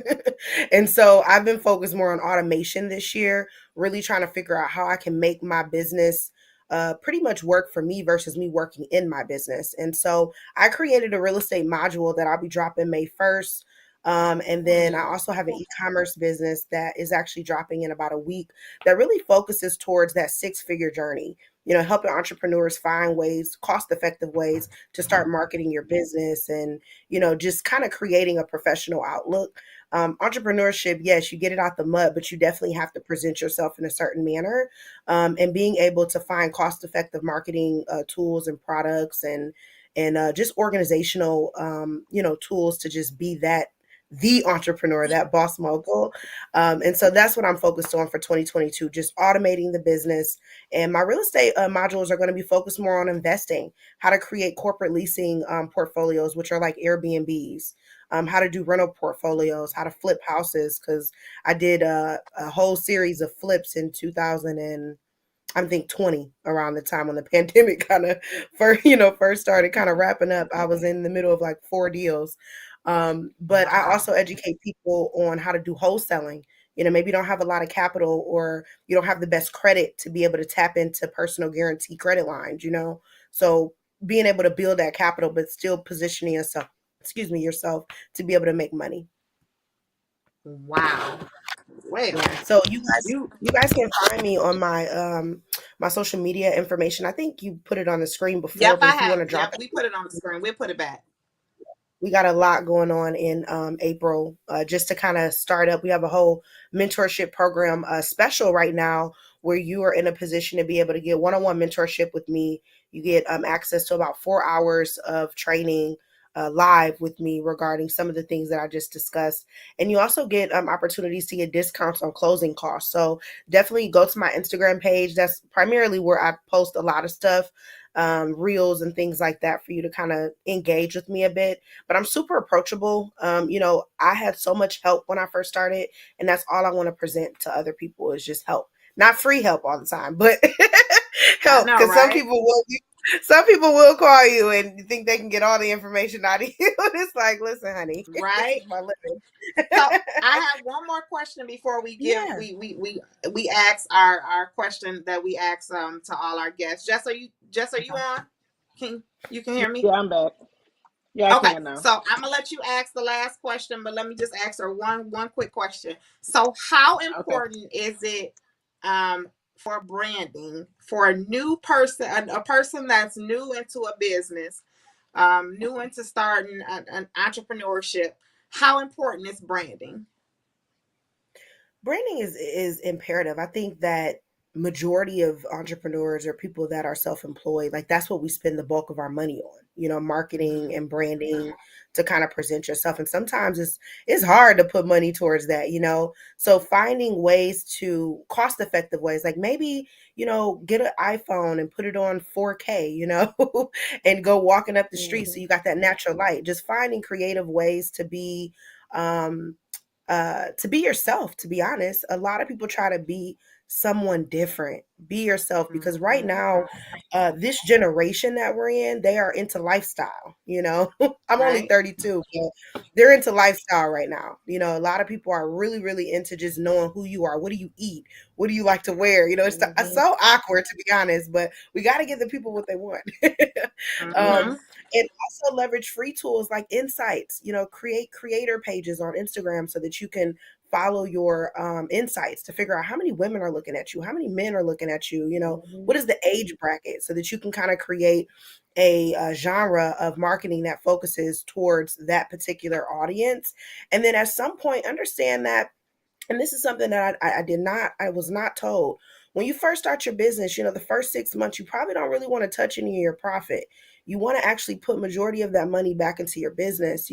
And so I've been focused more on automation this year, really trying to figure out how I can make my business pretty much work for me versus me working in my business. And so I created a real estate module that I'll be dropping May 1st. And then I also have an e-commerce business that is actually dropping in about a week that really focuses towards that 6-figure journey. Helping entrepreneurs find ways, cost-effective ways to start marketing your business and, just kind of creating a professional outlook. Entrepreneurship, yes, you get it out the mud, but you definitely have to present yourself in a certain manner, and being able to find cost-effective marketing tools and products and just organizational tools to just be the entrepreneur, that boss mogul. And so that's what I'm focused on for 2022, just automating the business. And my real estate modules are going to be focused more on investing, how to create corporate leasing portfolios, which are like Airbnbs, how to do rental portfolios, how to flip houses, because I did a whole series of flips in 2000 and I think 20 around the time when the pandemic kind of first started kind of wrapping up. I was in the middle of like 4 deals. But I Wow. also educate people on how to do wholesaling. Maybe you don't have a lot of capital or you don't have the best credit to be able to tap into personal guarantee credit lines. So being able to build that capital, but still positioning yourself to be able to make money. Wow. Well, Yeah. So you guys you. you guys can find me on my social media information. I think you put it on the screen before, Yep, but I if you want have. to drop Yep, it, we put it on the screen. We'll put it back. we got a lot going on in April. Just to kind of start up, we have a whole mentorship program special right now where you are in a position to be able to get one-on-one mentorship with me. You get access to about 4 hours of training live with me regarding some of the things that I just discussed. And you also get opportunities to get discounts on closing costs. So definitely go to my Instagram page. That's primarily where I post a lot of stuff, reels and things like that, for you to kind of engage with me a bit. But I'm super approachable. I had so much help when I first started, and that's all I want to present to other people is just help. Not free help all the time, but I help, know, because right? some people will call you and think they can get all the information out of you. It's like, listen, honey, this Right. is my living. So I have one more question before we give Yeah. we ask our question that we ask to all our guests. Jess, are you on? Can you can hear me? Yeah, I'm back. Yeah, I Okay, can now. so I'm gonna let you ask the last question, but let me just ask her one quick question. So, how Okay. important is it for branding for a new person, a person that's new into a business, new into starting an entrepreneurship? How important is branding? Branding is imperative. I think that majority of entrepreneurs or people that are self-employed, like that's what we spend the bulk of our money on, marketing Mhm. and branding to kind of present yourself. And sometimes it's hard to put money towards that. So finding ways to cost effective ways, like maybe, get an iPhone and put it on 4K, and go walking up the street so Hmm. you got that natural light. Just finding creative ways um to be yourself. To be honest, a lot of people try to be someone different. Be yourself, because right Mhm. now, this generation that we're in, they are into lifestyle. I'm only Right. 32, but they're into lifestyle right now. A lot of people are really really into just knowing who you are. What do you eat? What do you like to wear? It's Hmm. so awkward, to be honest, but we got to give the people what they want. Mhm. um and also leverage free tools like Insights. Create creator pages on Instagram so that you can follow your insights to figure out how many women are looking at you, how many men are looking at you. Hmm. What is the age bracket, so that you can kind of create a genre of marketing that focuses towards that particular audience. And then at some point, understand that, and this is something that I was not told. When you first start your business, the first 6 months, you probably don't really want to touch any of your profit. You want to actually put majority of that money back into your business,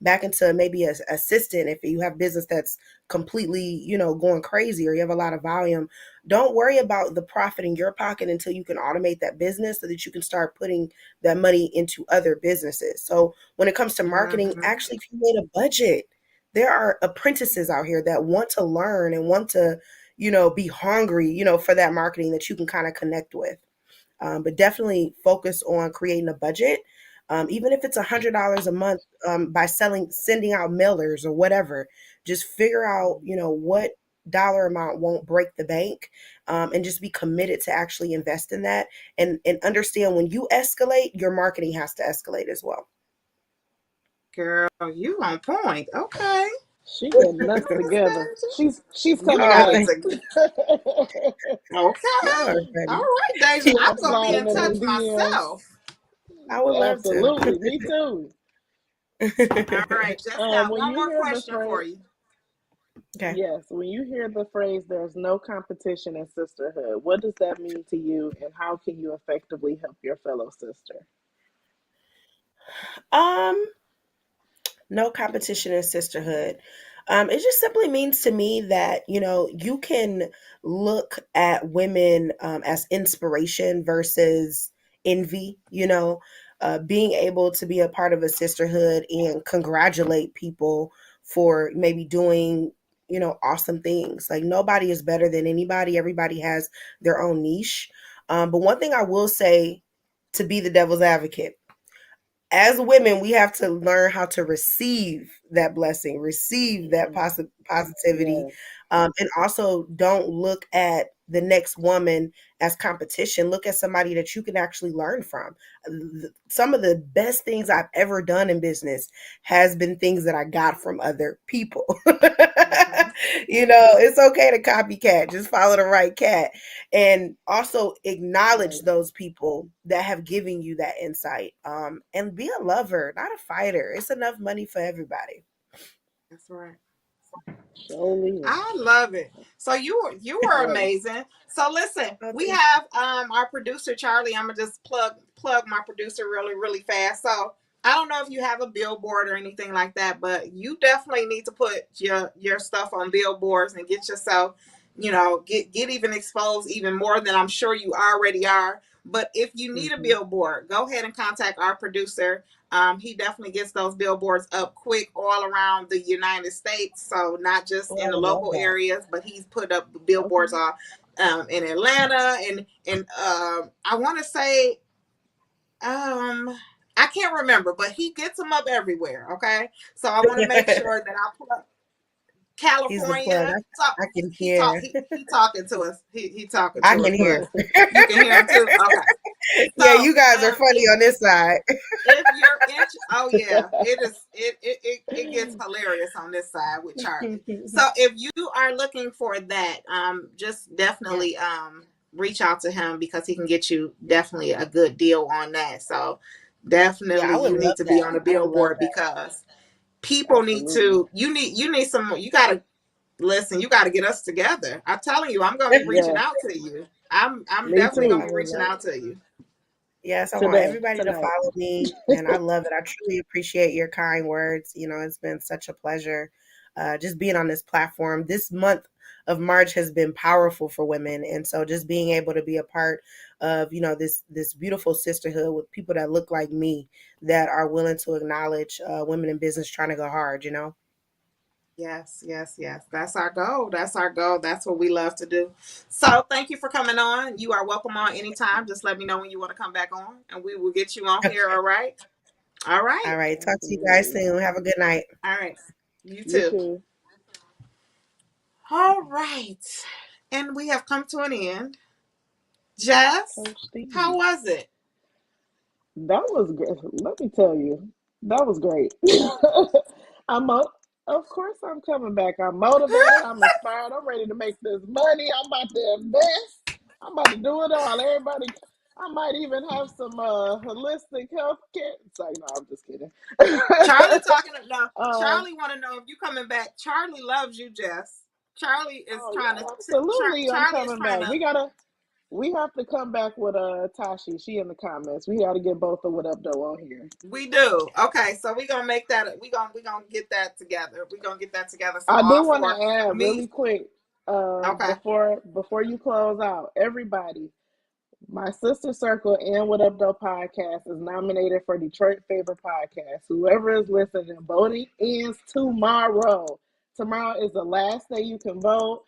back into maybe a assistant. If you have business that's completely, going crazy, or you have a lot of volume, don't worry about the profit in your pocket until you can automate that business so that you can start putting that money into other businesses. So when it comes to marketing, Mhm. actually create a budget. There are apprentices out here that want to learn and want to, be hungry, for that marketing that you can kind of connect with. But definitely focus on creating a budget. Even if it's $100 a month, by sending out mailers or whatever, just figure out, what dollar amount won't break the bank, and just be committed to actually invest in that, and understand when you escalate, your marketing has to escalate as well. Girl, you on point. Okay. She getting us together. She's You coming got Oh, it in. thank to okay. y'all are All funny. right, Deja. I'm I'm gonna be sliding in in touch them DMs. myself. I would love to. Absolutely. Me too. All right, just got When one you more hear the question phrase, for you. Okay. yes, when you hear the phrase, there's no competition in sisterhood, what does that mean to you, and how can you effectively help your fellow sister? Um, no competition in sisterhood. It just simply means to me that, you can look at women as inspiration versus envy. Being able to be a part of a sisterhood and congratulate people for maybe doing awesome things. Like nobody is better than anybody. Everybody has their own niche. But one thing I will say, to be the devil's advocate, as women, we have to learn how to receive that blessing, receive that positivity, Yes. and also don't look at the next woman as competition. Look at somebody that you can actually learn from. Some of the best things I've ever done in business has been things that I got from other people. It's okay to copycat, just follow the right cat. And also acknowledge Right. those people that have given you that insight. And be a lover, not a fighter. It's enough money for everybody. That's right. Surely is. I love it. So you were Love it. amazing. So listen, Oh, we thank have our producer Charlie. I'm gonna just plug my producer really fast. So I don't know if you have a billboard or anything like that, but you definitely need to put your stuff on billboards and get yourself, get even exposed even more than I'm sure you already are. But if you need a Mhm. billboard, go ahead and contact our producer. He definitely gets those billboards up quick all around the United States. So not just Oh, in I the would love local that. areas, but he's put up billboards Okay. in Atlanta and I want to say I can't remember, but he gets them up everywhere. Okay, so I want to make sure that I put He's the plug. California. So I can he talk hear. he talking to us. He talking I to can us, but hear. you can hear him too. Okay, Yeah, so you guys are funny on this side. if you're oh yeah, it gets hilarious on this side with Charlie. So if you are looking for that, just Yeah. definitely reach out to him because he can get you definitely a good deal on that. So Yeah, definitely I would you need love to be that. on a I would love billboard that. because people need Absolutely. to you need some you gotta listen, you gotta get us together. I'm telling you, I'm gonna be reaching Yes. out to you. I'm Me definitely I gonna too. be would reaching love out it. to you. Yes, I want Today. everybody to Tonight. follow me, and I love it. I truly appreciate your kind words. It's been such a pleasure just being on this platform. This month of March has been powerful for women, and so just being able to be a part of this beautiful sisterhood with people that look like me that are willing to acknowledge women in business trying to go hard. Yes. That's our goal. That's our goal. That's what we love to do. So thank you for coming on. You are welcome on anytime. Just let me know when you want to come back on and we will get you on here. All right. All right. All right, talk to you guys Absolutely. soon. Have a good night. All right. You You too. too. All right. And we have come to an end. Jess, Coach how Steve. was it? That was great. Let me tell you, that was great. Of course, I'm coming back. I'm motivated. I'm inspired. I'm ready to make this money. I'm about to invest. I'm about to do it all. Everybody, I might even have some holistic health care. It's like, no, I'm just kidding. Charlie talking no. um, Charlie want to know if you coming back. Charlie loves you, Jess. Charlie is oh trying to yeah, absolutely. I'm Charlie is coming trying back. to We have to come back with Tashi. She in the comments. We got to get both of What Up Though on here. we do. Okay, so we're gonna make that we gonna get that together. We're gonna get that together. So I do all want for to add me. really quick, Okay. before you close out, everybody, my sister circle and What Up Though podcast is nominated for Detroit favorite podcast. Whoever is listening, voting ends tomorrow. Tomorrow is the last day you can vote.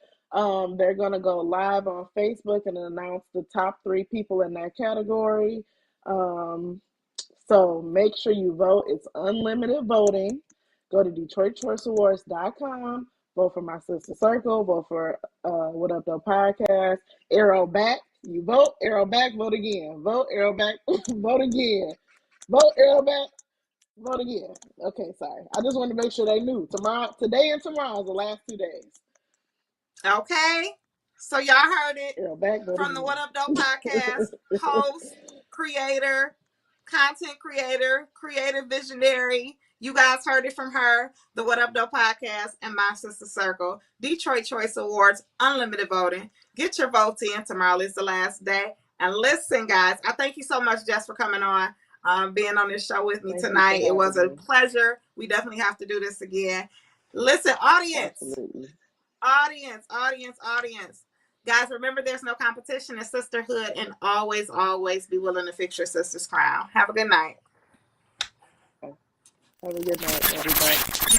They're gonna go live on Facebook and announce the top 3 people in that category. Um, so make sure you vote. It's unlimited voting. Go to DetroitChoiceAwards.com. Vote for my sister circle. Vote for What Up Though podcast. Arrow back. You vote. Arrow back. Vote again. Vote. Arrow back. Vote again. Vote. Arrow back. Vote again. Okay, sorry. I just wanted to make sure they knew. Today and tomorrow is the last 2 days. Okay. So y'all heard it Arrow back. Vote from the What again. Up Dope podcast, host, creator, content creator, creative visionary. You guys heard it from her, the What Up Dope podcast, and my sister circle, Detroit Choice Awards, unlimited voting. Get your votes in. Tomorrow is the last day. And listen, guys, I thank you so much, Jess, for coming on, being on this show with me Thank you for tonight. It was having a me. pleasure. We definitely have to do this again. Listen, audience. Absolutely. Audience. Guys, remember there's no competition in sisterhood and always be willing to fix your sister's crown. Have a good night. Have a good night, everybody.